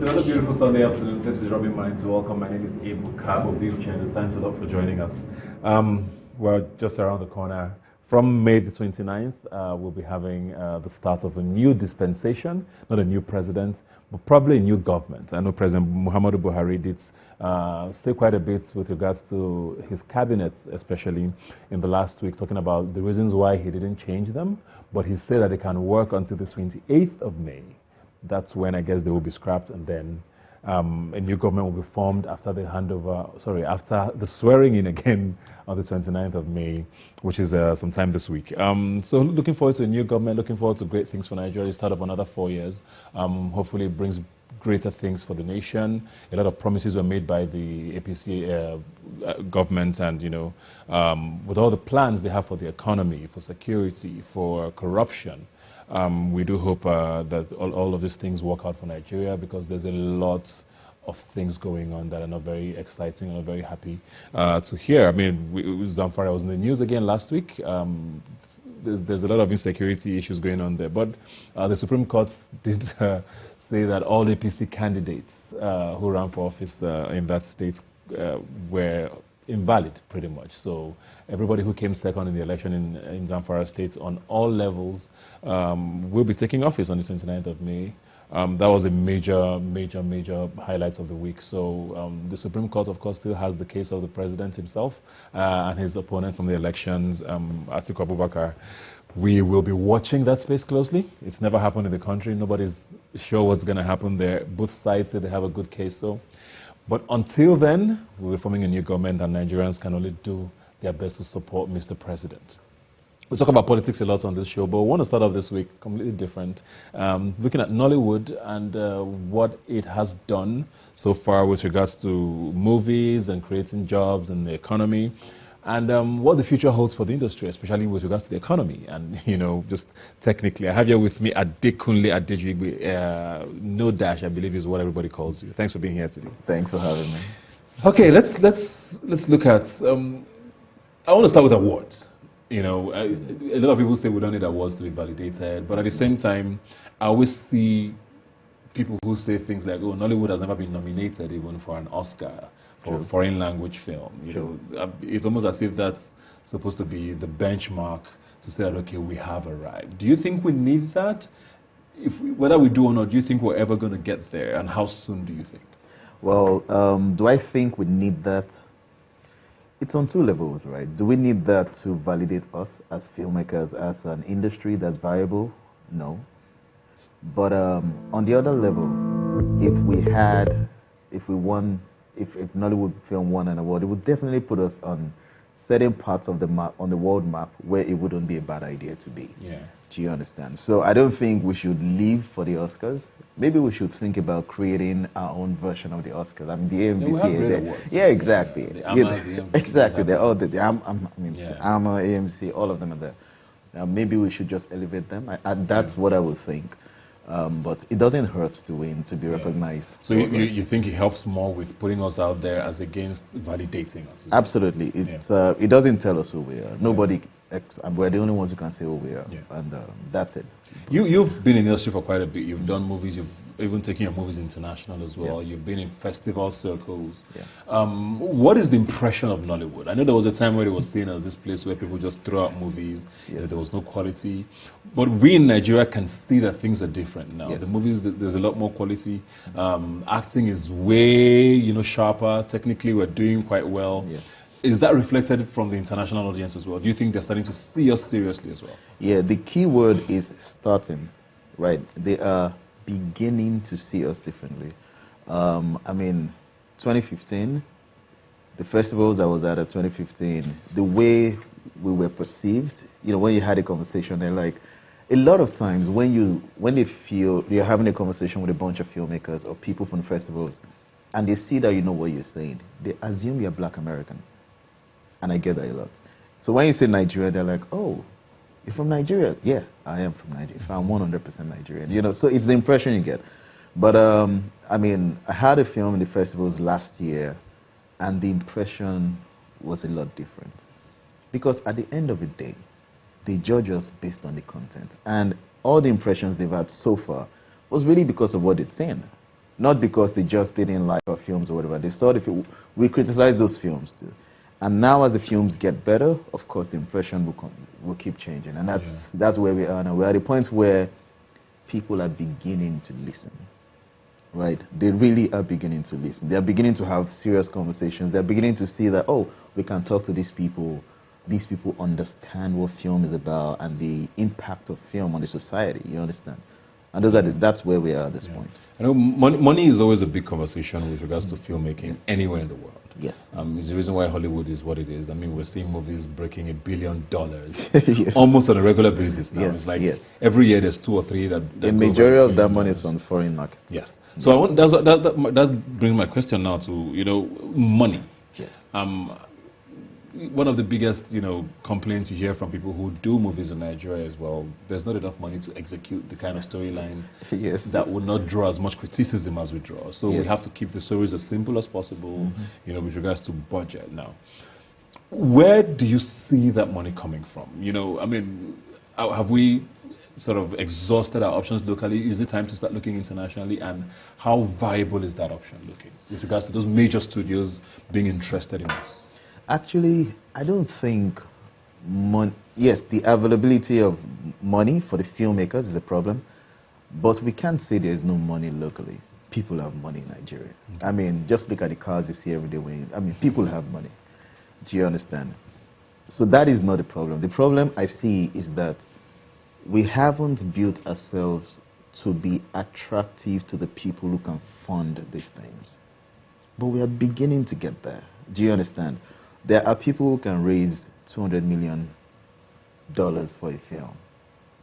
another beautiful Sunday afternoon. This is Rubbin Minds. Welcome. My name is Abu Cabo Bilchen. Thanks a lot for joining us. We're just around the corner. From May the 29th, we'll be having the start of a new dispensation, not a new president, but probably a new government. I know President Muhammadu Buhari did say quite a bit with regards to his cabinet, especially in the last week, talking about the reasons why he didn't change them. But he said that they can work until the 28th of May. That's when I guess they will be scrapped, and then a new government will be formed after the after the swearing in again on the 29th of May, which is sometime this week. So looking forward to a new government, looking forward to great things for Nigeria, the start of another 4 years. Hopefully it brings greater things for the nation. A lot of promises were made by the APC government, and with all the plans they have for the economy, for security, for corruption, we do hope that all of these things work out for Nigeria, because there's a lot of things going on that are not very exciting and not very happy to hear. I mean, Zamfara was in the news again last week. There's a lot of insecurity issues going on there. But the Supreme Court did say that all APC candidates who ran for office in that state were invalid, pretty much. So everybody who came second in the election in Zamfara State on all levels will be taking office on the 29th of May. That was a major highlight of the week. So the Supreme Court, of course, still has the case of the president himself and his opponent from the elections, Atiku Abubakar. We will be watching that space closely. It's never happened in the country. Nobody's sure what's going to happen there. Both sides say they have a good case. But until then, we'll be forming a new government, and Nigerians can only do their best to support Mr. President. We talk about politics a lot on this show, but we want to start off this week completely different. Looking at Nollywood and what it has done so far with regards to movies and creating jobs and the economy, and what the future holds for the industry, especially with regards to the economy. And, just technically, I have here with me Adekunle Adejuyigbe, No Dash, I believe is what everybody calls you. Thanks for being here today. Thanks for having me. Okay, let's look at, I want to start with awards. A lot of people say we don't need awards to be validated, but at the same time, I always see people who say things like, oh, Nollywood has never been nominated even for an Oscar for a foreign language film. It's almost as if that's supposed to be the benchmark to say that, okay, we have arrived. Do you think we need that? Whether we do or not, do you think we're ever going to get there, and how soon do you think? Well, do I think we need that? It's on two levels, right? Do we need that to validate us as filmmakers, as an industry that's viable? No. But on the other level, if Nollywood film won an award, it would definitely put us on certain parts of the map, on the world map, where it wouldn't be a bad idea to be. Yeah. Do you understand? So I don't think we should leave for the Oscars. Maybe we should think about creating our own version of the Oscars. I mean, the AMVC. Yeah, exactly. The AMAs, the AMVCs, exactly. They're all the yeah. AMA, AMC, all of them are there. Maybe we should just elevate them. That's what I would think. But it doesn't hurt to win, to be recognized. So you think it helps more with putting us out there as against validating us? Absolutely. It doesn't tell us who we are. Nobody. We're the only ones who can say who we are, and that's it. You've been in the industry for quite a bit. You've done movies. You've even taken your movies international as well. You've been in festival circles. What is the impression of Nollywood? I know there was a time where it was seen as this place where people just throw out movies. That there was no quality. But we in Nigeria can see that things are different now. The movies, there's a lot more quality. Acting is way, sharper. Technically, we're doing quite well. Is that reflected from the international audience as well? Do you think they're starting to see us seriously as well? Yeah, the key word is starting, right? They are beginning to see us differently. 2015, the festivals I was at 2015, the way we were perceived, when you had a conversation, they're like, a lot of times when they feel you're having a conversation with a bunch of filmmakers or people from the festivals, and they see that you know what you're saying, they assume you're Black American. And I get that a lot. So when you say Nigeria, they're like, oh, you're from Nigeria? Yeah, I am from Nigeria. I'm 100% Nigerian. So it's the impression you get. But I had a film in the festivals last year, and the impression was a lot different. Because at the end of the day, they judge us based on the content. And all the impressions they've had so far was really because of what they'd seen. Not because they just didn't like our films or whatever. They saw we criticized those films too. And now as the films get better, of course, the impression will keep changing. And that's where we are now. We're at a point where people are beginning to listen, right? They really are beginning to listen. They're beginning to have serious conversations. They're beginning to see that, oh, we can talk to these people. These people understand what film is about and the impact of film on the society, you understand? And that's where we are at this point. I know money is always a big conversation with regards to filmmaking anywhere in the world. Yes. It's the reason why Hollywood is what it is. I mean, we're seeing movies breaking $1 billion yes. almost on a regular basis now. Yes, it's like yes. every year there's 2 or 3 that the majority of that money is on foreign markets. Yes. So I want that brings my question now to money. Yes. One of the biggest complaints you hear from people who do movies in Nigeria is, well, there's not enough money to execute the kind of storylines yes. that would not draw as much criticism as we draw. So we have to keep the stories as simple as possible, with regards to budget. Now, where do you see that money coming from? I mean, have we sort of exhausted our options locally? Is it time to start looking internationally? And how viable is that option looking with regards to those major studios being interested in us? Actually, I don't think yes, the availability of money for the filmmakers is a problem, but we can't say there's no money locally. People have money in Nigeria. I mean, just look at the cars you see every day. People have money. Do you understand? So that is not the problem. The problem I see is that we haven't built ourselves to be attractive to the people who can fund these things. But we are beginning to get there. Do you understand? There are people who can raise $200 million for a film.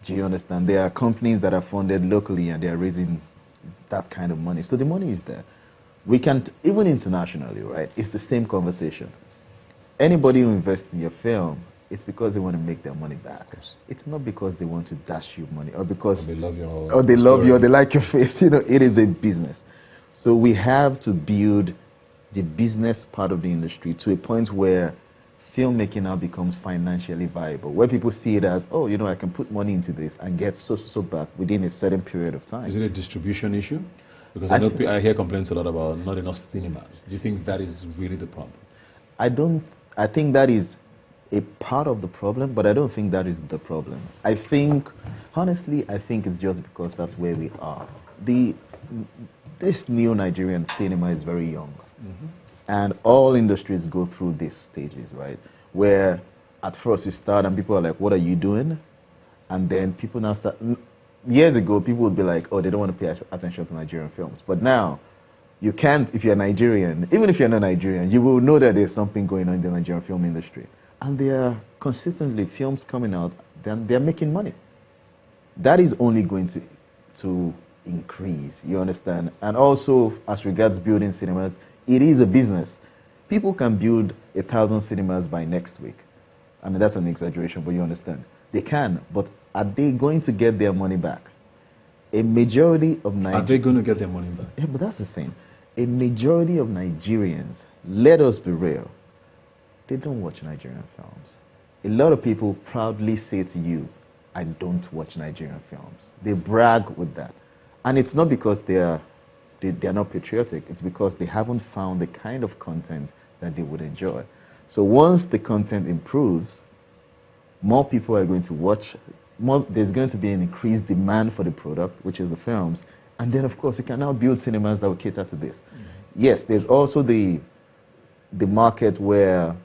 Do you understand? There are companies that are funded locally and they are raising that kind of money. So the money is there. We can, even internationally, right? It's the same conversation. Anybody who invests in your film, it's because they want to make their money back. It's not because they want to dash you money or because they love your or they love you or they like your face. It is a business. So we have to build the business part of the industry to a point where filmmaking now becomes financially viable, where people see it as, oh, I can put money into this and get so back within a certain period of time. Is it a distribution issue? Because I hear complaints a lot about not enough cinemas. Do you think that is really the problem? I think that is a part of the problem, but I don't think that is the problem. Honestly, I think it's just because that's where we are. This new Nigerian cinema is very young. And all industries go through these stages, right? Where at first you start and people are like, what are you doing? And then people now start. Years ago, people would be like, oh, they don't want to pay attention to Nigerian films. But now, you can't, if you're Nigerian, even if you're not Nigerian, you will know that there's something going on in the Nigerian film industry. And there are consistently films coming out, then they're making money. That is only going to increase, you understand? And also, as regards building cinemas, it is a business. People can build 1,000 cinemas by next week. I mean, that's an exaggeration, but you understand. They can, but are they going to get their money back? A majority of Nigerians... Are they going to get their money back? Yeah, but that's the thing. A majority of Nigerians, let us be real, they don't watch Nigerian films. A lot of people proudly say to you, I don't watch Nigerian films. They brag with that. And it's not because they're not patriotic. It's because they haven't found the kind of content that they would enjoy. So once the content improves, more people are going to watch. There's going to be an increased demand for the product, which is the films. And then, of course, you can now build cinemas that will cater to this. Yes, there's also the market where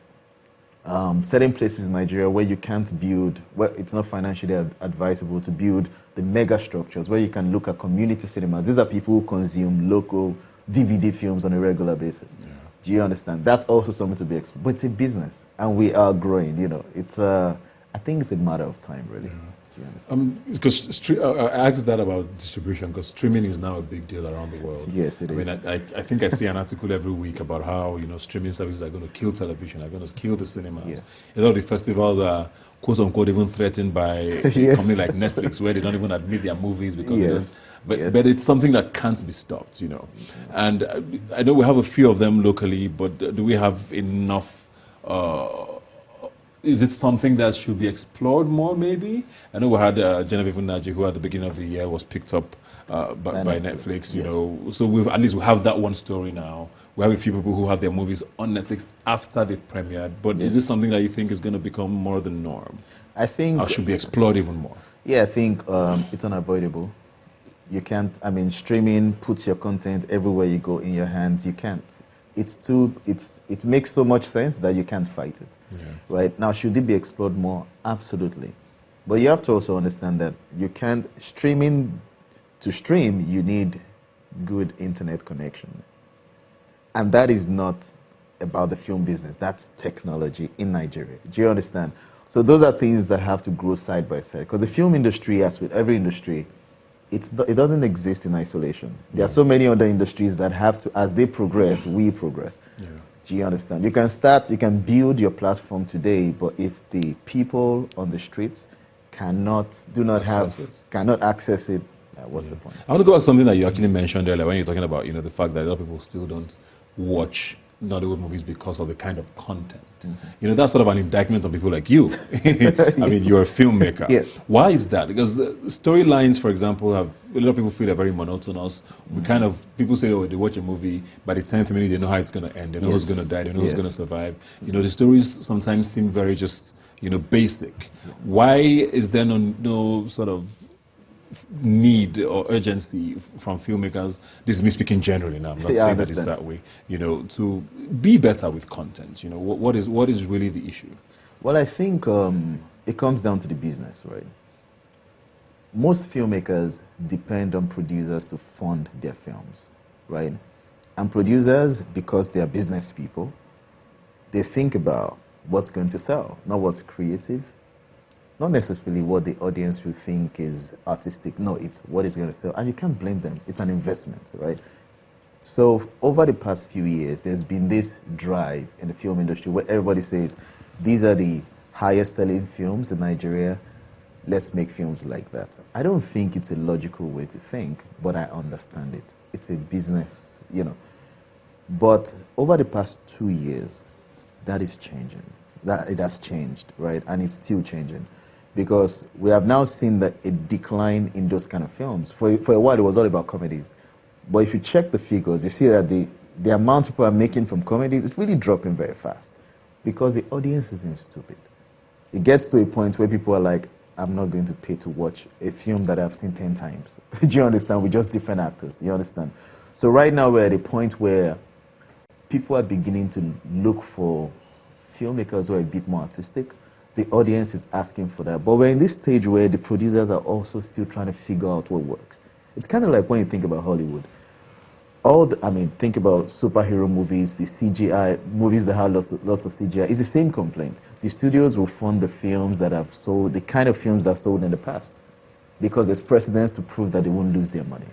certain places in Nigeria where you can't build, where it's not financially advisable to build the mega structures, where you can look at community cinemas. These are people who consume local DVD films on a regular basis. Yeah. Do you understand? That's also something to be explored. But it's a business, and we are growing. I think it's a matter of time, really. Yeah. Do you understand? Because I asked that about distribution, because streaming is now a big deal around the world. Yes, it is. I think I see an article every week about how streaming services are going to kill television, are going to kill the cinemas. Yes. A lot of the festivals are quote unquote even threatened by a company like Netflix, where they don't even admit their movies because but it's something that can't be stopped, And I know we have a few of them locally, but do we have enough is it something that should be explored more, maybe? I know we had Genevieve Unaji, who at the beginning of the year was picked up by Netflix, you know. So at least we have that one story now. We have a few people who have their movies on Netflix after they've premiered. But is this something that you think is going to become more the norm? I think... Or should be explored even more? Yeah, I think it's unavoidable. You can't, I mean, streaming puts your content everywhere you go in your hands. You can't. It makes so much sense that you can't fight it. Yeah. Right? Now, should it be explored more? Absolutely. But you have to also understand that you can't, to stream, you need good internet connection. And that is not about the film business. That's technology in Nigeria. Do you understand? So those are things that have to grow side by side. Because the film industry, as with every industry, it doesn't exist in isolation. There are so many other industries that have to, as they progress, we progress. Yeah. Do you understand? You can build your platform today, but if the people on the streets cannot access it, what's the point? I want to go back to something that you actually mentioned earlier when you're talking about, the fact that a lot of people still don't watch Nollywood movies because of the kind of content. Mm-hmm. That's sort of an indictment on people like you. I mean, you're a filmmaker. Yes. Why is that? Because storylines, for example, a lot of people feel they're very monotonous. Mm-hmm. People say, oh, they watch a movie, by the 10th minute, they know how it's going to end. They know who's going to die. They know who's going to survive. The stories sometimes seem very just, basic. Why is there no sort of need or urgency from filmmakers, this is me speaking generally now, I'm not saying that it's that way, to be better with content? What is really the issue? Well, I think it comes down to the business, right? Most filmmakers depend on producers to fund their films, right? And producers, because they are business people, they think about what's going to sell, not what's creative. Not necessarily what the audience will think is artistic. No, it's what is going to sell. And you can't blame them. It's an investment, right? So over the past few years, there's been this drive in the film industry where everybody says, these are the highest selling films in Nigeria. Let's make films like that. I don't think it's a logical way to think, but I understand it. It's a business, But over the past 2 years, that is changing. It has changed, right? And it's still changing. Because we have now seen a decline in those kind of films. For a while, it was all about comedies. But if you check the figures, you see that the amount people are making from comedies is really dropping very fast. Because the audience isn't stupid. It gets to a point where people are like, I'm not going to pay to watch a film that I've seen 10 times. Do you understand? We're just different actors. You understand? So right now, we're at a point where people are beginning to look for filmmakers who are a bit more artistic. The audience is asking for that. But we're in this stage where the producers are also still trying to figure out what works. It's kind of like when you think about Hollywood. Think about superhero movies, the CGI, movies that have lots of CGI. It's the same complaint. The studios will fund the films that have sold, the kind of films that sold in the past. Because there's precedence to prove that they won't lose their money.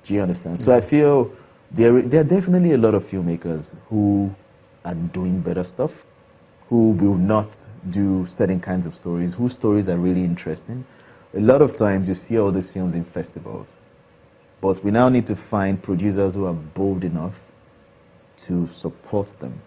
Do you understand? Mm-hmm. So I feel there are definitely a lot of filmmakers who are doing better stuff, who will not do certain kinds of stories, whose stories are really interesting. A lot of times you see all these films in festivals. But we now need to find producers who are bold enough to support them.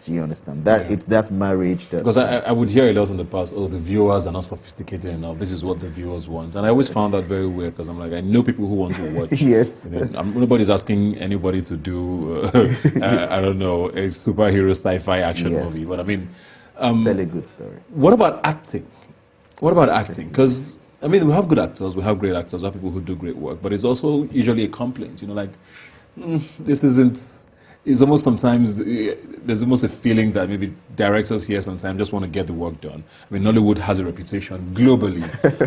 Do you understand? It's that marriage that... Because I would hear a lot in the past, the viewers are not sophisticated enough. This is what the viewers want. And I always found that very weird because I'm like, I know people who want to watch. Yes. Nobody's asking anybody to do, I don't know, a superhero sci-fi action movie. But tell a good story. What about acting? Because, we have good actors, we have great actors, we have people who do great work, but it's also usually a complaint, this isn't... It's almost sometimes, there's almost a feeling that maybe directors here sometimes just want to get the work done. Nollywood has a reputation globally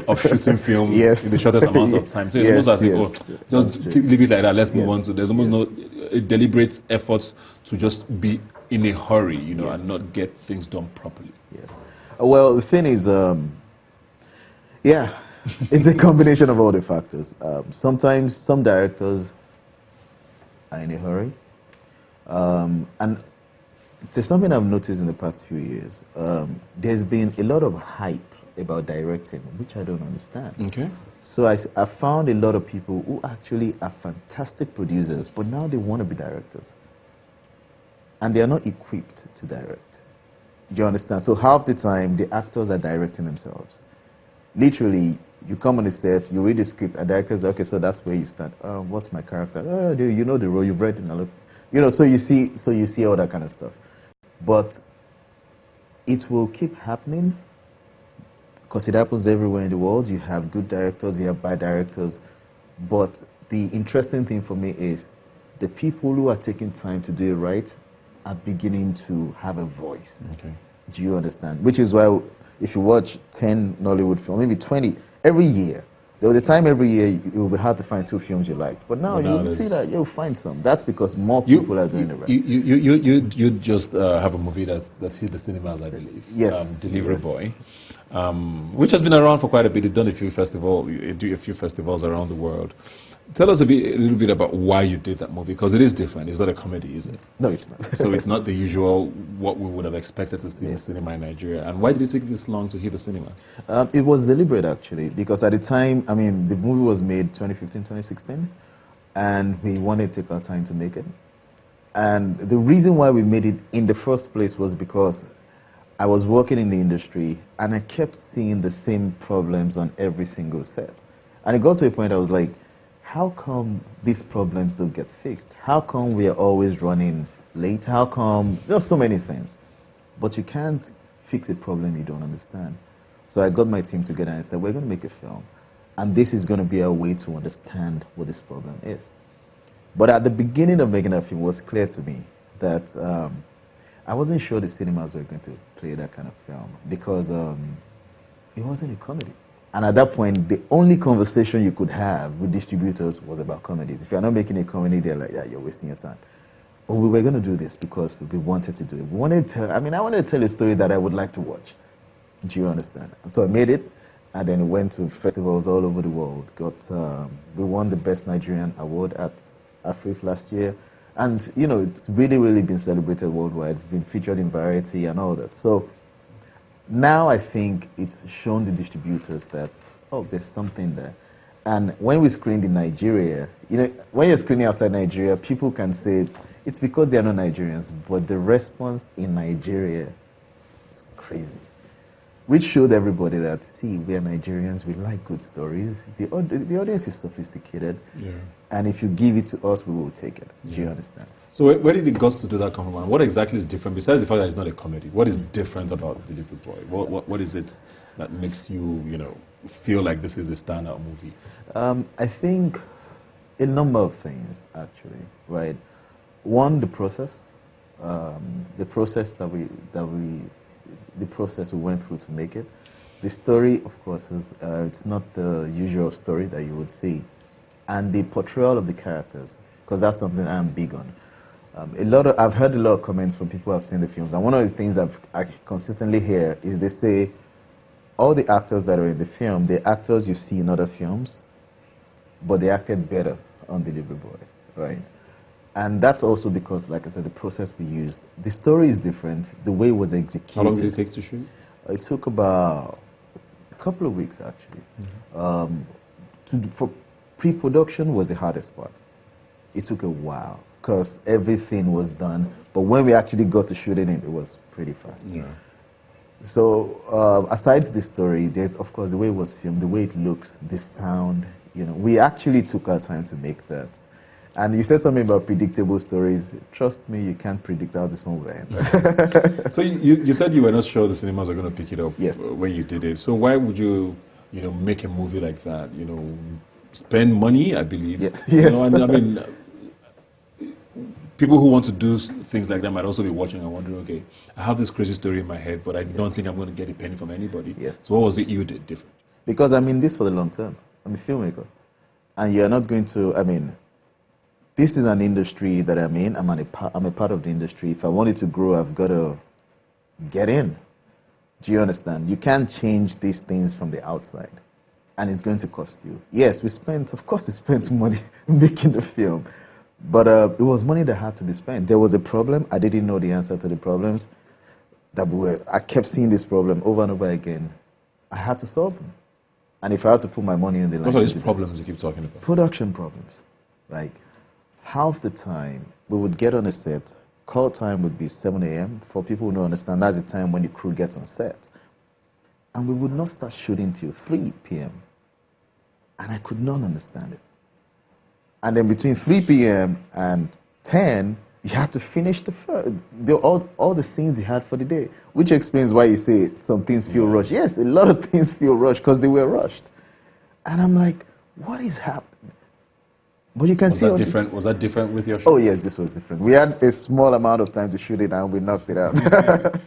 of shooting films in the shortest amount of time. So it's almost as if, just leave it like that, let's move on to... There's almost no deliberate effort to just be in a hurry, and not get things done properly. Yes. Well, the thing is, it's a combination of all the factors. Sometimes some directors are in a hurry. And there's something I've noticed in the past few years. There's been a lot of hype about directing, which I don't understand. Okay. So I found a lot of people who actually are fantastic producers, but now they want to be directors. And they are not equipped to direct. You understand? So half the time, the actors are directing themselves. Literally, you come on the set, you read the script, and directors, okay, so that's where you start. What's my character? Oh, you know the role, you've read it, and so you see all that kind of stuff. But it will keep happening because it happens everywhere in the world. You have good directors, you have bad directors. But the interesting thing for me is the people who are taking time to do it right are beginning to have a voice. Okay. Do you understand? Which is why if you watch 10 Nollywood films, maybe 20, every year, there was a time every year it will be hard to find 2 films you liked. But now you see that you'll find some. That's because more people are doing it right. You just have a movie that's hit the cinemas, I believe. Yes. Delivery yes. Boy. Which has been around for quite a bit. It's done a few festivals around the world. Tell us a little bit about why you did that movie, because it is different. It's not a comedy, is it? No, it's not. So it's not the usual what we would have expected to see in the cinema in Nigeria. And why did it take this long to hit the cinema? It was deliberate, actually, because at the time, I mean, the movie was made 2015, 2016, and we wanted to take our time to make it. And the reason why we made it in the first place was because I was working in the industry, and I kept seeing the same problems on every single set. And it got to a point I was like, how come these problems don't get fixed? How come we are always running late? How come? There's so many things. But you can't fix a problem you don't understand. So I got my team together and said, we're going to make a film. And this is going to be a way to understand what this problem is. But at the beginning of making that film, it was clear to me that I wasn't sure the cinemas were going to play that kind of film because it wasn't a comedy. And at that point, the only conversation you could have with distributors was about comedies. If you're not making a comedy, they're like, yeah, you're wasting your time. But we were going to do this because we wanted to do it. I wanted to tell a story that I would like to watch. Do you understand? And so I made it, and then we went to festivals all over the world. We won the Best Nigerian Award at AFRIF last year. And, it's really, really been celebrated worldwide. It's been featured in Variety and all that. So now I think it's shown the distributors that, there's something there. And when we screened in Nigeria, when you're screening outside Nigeria, people can say, it's because they're not Nigerians, but the response in Nigeria is crazy. Which showed everybody that, see, we are Nigerians, we like good stories. The audience is sophisticated. Yeah. And if you give it to us, we will take it. Do you understand? So where did the guts to do that come from? What exactly is different, besides the fact that it's not a comedy? What is different about Delivery Boy? What is it that makes you, feel like this is a standout movie? I think a number of things, actually, right? One, the process. The process the process we went through to make it. The story, of course, is it's not the usual story that you would see. And the portrayal of the characters, because that's something I'm big on. I've heard a lot of comments from people who have seen the films, and one of the things I consistently hear is they say, all the actors that are in the film, they're actors you see in other films, but they acted better on Delivery Boy, right? And that's also because, like I said, the process we used. The story is different, the way it was executed. How long did it take to shoot? It took about a couple of weeks, actually. Mm-hmm. For pre-production was the hardest part. It took a while, because everything was done. But when we actually got to shooting it was pretty fast. Yeah. So, aside the story, there's, of course, the way it was filmed, the way it looks, the sound. We actually took our time to make that. And you said something about predictable stories. Trust me, you can't predict how this one will end. So you said you were not sure the cinemas were going to pick it up when you did it. So why would you, make a movie like that? Spend money, I believe. Yes. Yes. People who want to do things like that might also be watching and wondering, okay, I have this crazy story in my head, but I don't think I'm going to get a penny from anybody. Yes. So what was it you did different? Because I'm in this for the long term. I'm a filmmaker. And you're not going to, this is an industry that I'm in. I'm a part of the industry. If I want it to grow, I've got to get in. Do you understand? You can't change these things from the outside. And it's going to cost you. Yes, we spent money making the film. But it was money that had to be spent. There was a problem. I didn't know the answer to the problems. I kept seeing this problem over and over again. I had to solve them. And if I had to put my money in the line... What are these problems you keep talking about? Production problems. Like, half the time, we would get on a set, call time would be 7 a.m. For people who don't understand, that's the time when the crew gets on set. And we would not start shooting till 3 p.m. And I could not understand it. And then between 3 p.m. and 10, you had to finish all the scenes you had for the day, which explains why you say some things feel rushed. Yes, a lot of things feel rushed because they were rushed. And I'm like, what is happening? But you can see that different. Was that different with your show? Oh yes, this was different. We had a small amount of time to shoot it and we knocked it out.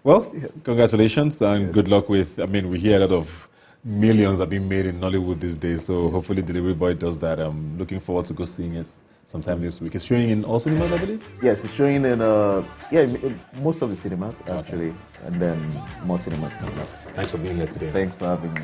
Well, congratulations and good luck with, I mean, we hear a lot of millions are being made in Nollywood these days, so hopefully Delivery Boy does that. I'm looking forward to go seeing it sometime this week. It's showing in all cinemas, I believe? Yes, it's showing in, most of the cinemas, actually, and then more cinemas coming up. Thanks for being here today. Thanks for having me.